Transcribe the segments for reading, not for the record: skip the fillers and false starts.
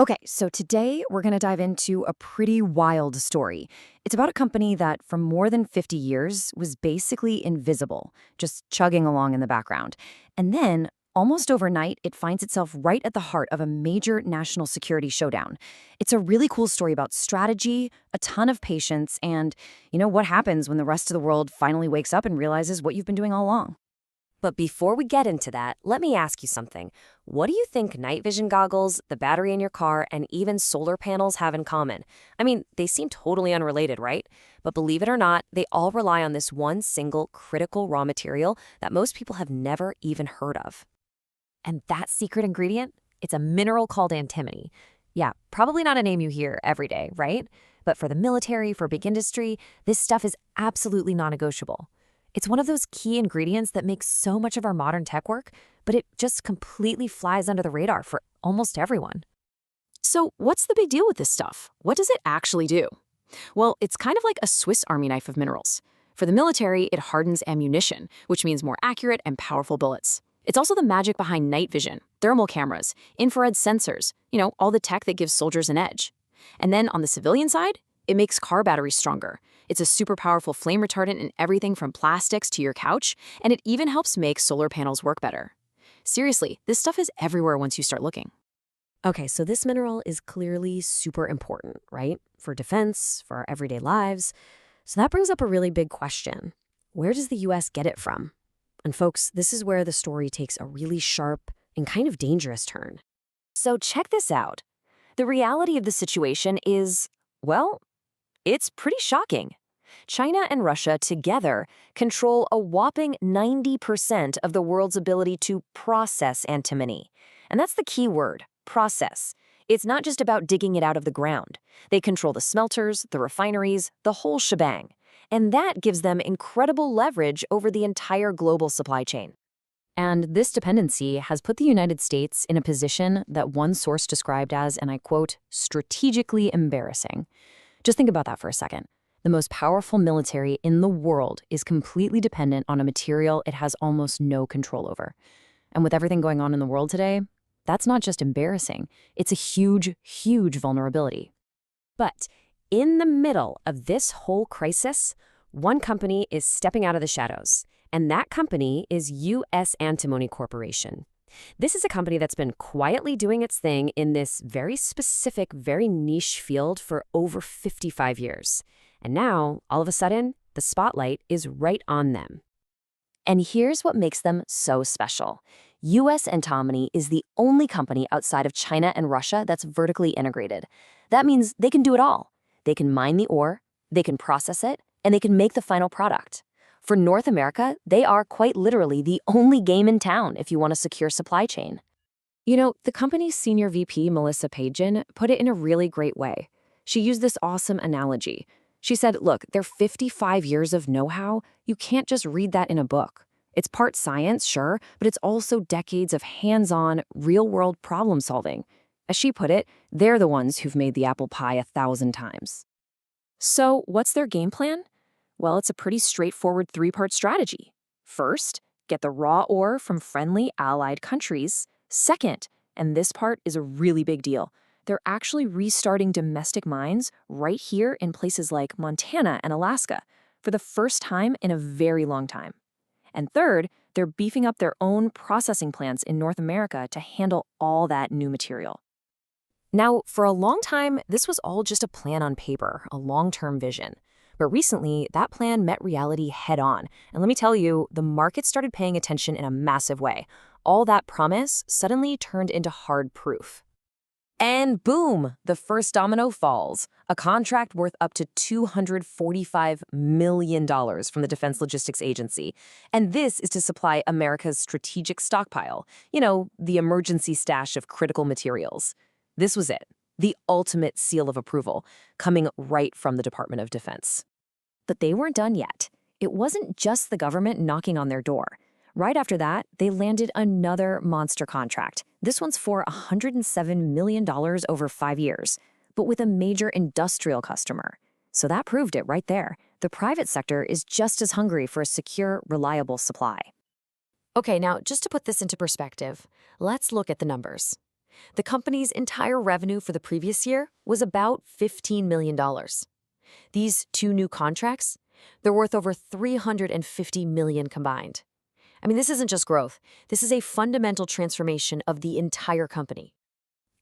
Okay, so today we're going to dive into a pretty wild story. It's about a company that, for more than 50 years, was basically invisible, just chugging along in the background. And then, almost overnight, it finds itself right at the heart of a major national security showdown. It's a really cool story about strategy, a ton of patience, and, what happens when the rest of the world finally wakes up and realizes what you've been doing all along. But before we get into that, let me ask you something. What do you think night vision goggles, the battery in your car, and even solar panels have in common? I mean, they seem totally unrelated, right? But believe it or not, they all rely on this one single critical raw material that most people have never even heard of. And that secret ingredient? It's a mineral called antimony. Yeah, probably not a name you hear every day, right? But for the military, for big industry, this stuff is absolutely non-negotiable. It's one of those key ingredients that makes so much of our modern tech work, but it just completely flies under the radar for almost everyone. So, what's the big deal with this stuff? What does it actually do? Well, it's kind of like a Swiss Army knife of minerals. For the military, it hardens ammunition, which means more accurate and powerful bullets. It's also the magic behind night vision, thermal cameras, infrared sensors, all the tech that gives soldiers an edge. And then on the civilian side, it makes car batteries stronger. It's a super powerful flame retardant in everything from plastics to your couch, and it even helps make solar panels work better. Seriously, this stuff is everywhere once you start looking. Okay, so this mineral is clearly super important, right? For defense, for our everyday lives. So that brings up a really big question. Where does the US get it from? And folks, this is where the story takes a really sharp and kind of dangerous turn. So check this out. The reality of the situation is, well, it's pretty shocking. China and Russia together control a whopping 90% of the world's ability to process antimony. And that's the key word, process. It's not just about digging it out of the ground. They control the smelters, the refineries, the whole shebang. And that gives them incredible leverage over the entire global supply chain. And this dependency has put the United States in a position that one source described as, and I quote, strategically embarrassing. Just think about that for a second. The most powerful military in the world is completely dependent on a material it has almost no control over. And with everything going on in the world today, that's not just embarrassing. It's a huge, huge vulnerability. But in the middle of this whole crisis, one company is stepping out of the shadows, and that company is U.S. Antimony Corporation. This is a company that's been quietly doing its thing in this very specific, very niche field for over 55 years. And now, all of a sudden, the spotlight is right on them. And here's what makes them so special. U.S. Antimony is the only company outside of China and Russia that's vertically integrated. That means they can do it all. They can mine the ore, they can process it, and they can make the final product. For North America, they are quite literally the only game in town if you want a secure supply chain. The company's senior VP, Melissa Pagen, put it in a really great way. She used this awesome analogy. She said, look, their 55 years of know-how, you can't just read that in a book. It's part science, sure, but it's also decades of hands-on, real-world problem solving. As she put it, they're the ones who've made the apple pie 1,000 times. So what's their game plan? Well, it's a pretty straightforward three-part strategy. First, get the raw ore from friendly allied countries. Second, and this part is a really big deal, they're actually restarting domestic mines right here in places like Montana and Alaska for the first time in a very long time. And third, they're beefing up their own processing plants in North America to handle all that new material. Now, for a long time, this was all just a plan on paper, a long-term vision. But recently, that plan met reality head-on. And let me tell you, the market started paying attention in a massive way. All that promise suddenly turned into hard proof. And boom, the first domino falls. A contract worth up to $245 million from the Defense Logistics Agency. And this is to supply America's strategic stockpile. The emergency stash of critical materials. This was it. The ultimate seal of approval, coming right from the Department of Defense. But they weren't done yet. It wasn't just the government knocking on their door. Right after that, they landed another monster contract. This one's for $107 million over 5 years, but with a major industrial customer. So that proved it right there. The private sector is just as hungry for a secure, reliable supply. Okay, now just to put this into perspective, let's look at the numbers. The company's entire revenue for the previous year was about $15 million. These two new contracts, they're worth over $350 million combined. I mean, this isn't just growth. This is a fundamental transformation of the entire company.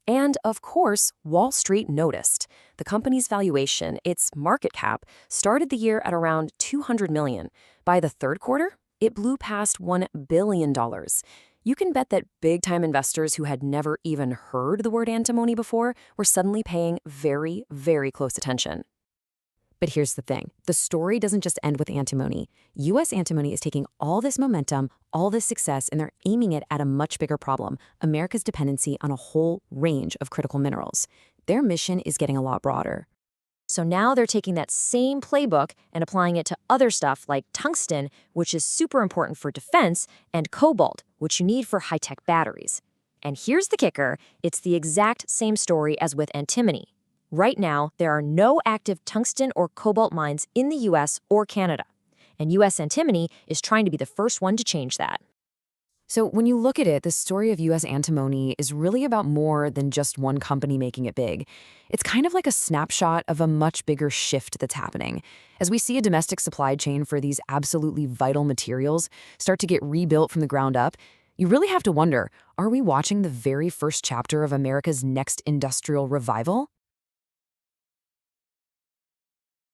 And of course, Wall Street noticed. The company's valuation, its market cap, started the year at around $200 million. By the third quarter, it blew past $1 billion. You can bet that big-time investors who had never even heard the word antimony before were suddenly paying very, very close attention. But here's the thing. The story doesn't just end with antimony. U.S. antimony is taking all this momentum, all this success, and they're aiming it at a much bigger problem, America's dependency on a whole range of critical minerals. Their mission is getting a lot broader. So now they're taking that same playbook and applying it to other stuff like tungsten, which is super important for defense, and cobalt, which you need for high-tech batteries. And here's the kicker. It's the exact same story as with antimony. Right now, there are no active tungsten or cobalt mines in the U.S. or Canada, and U.S. antimony is trying to be the first one to change that. So when you look at it, the story of U.S. antimony is really about more than just one company making it big. It's kind of like a snapshot of a much bigger shift that's happening. As we see a domestic supply chain for these absolutely vital materials start to get rebuilt from the ground up, you really have to wonder, are we watching the very first chapter of America's next industrial revival?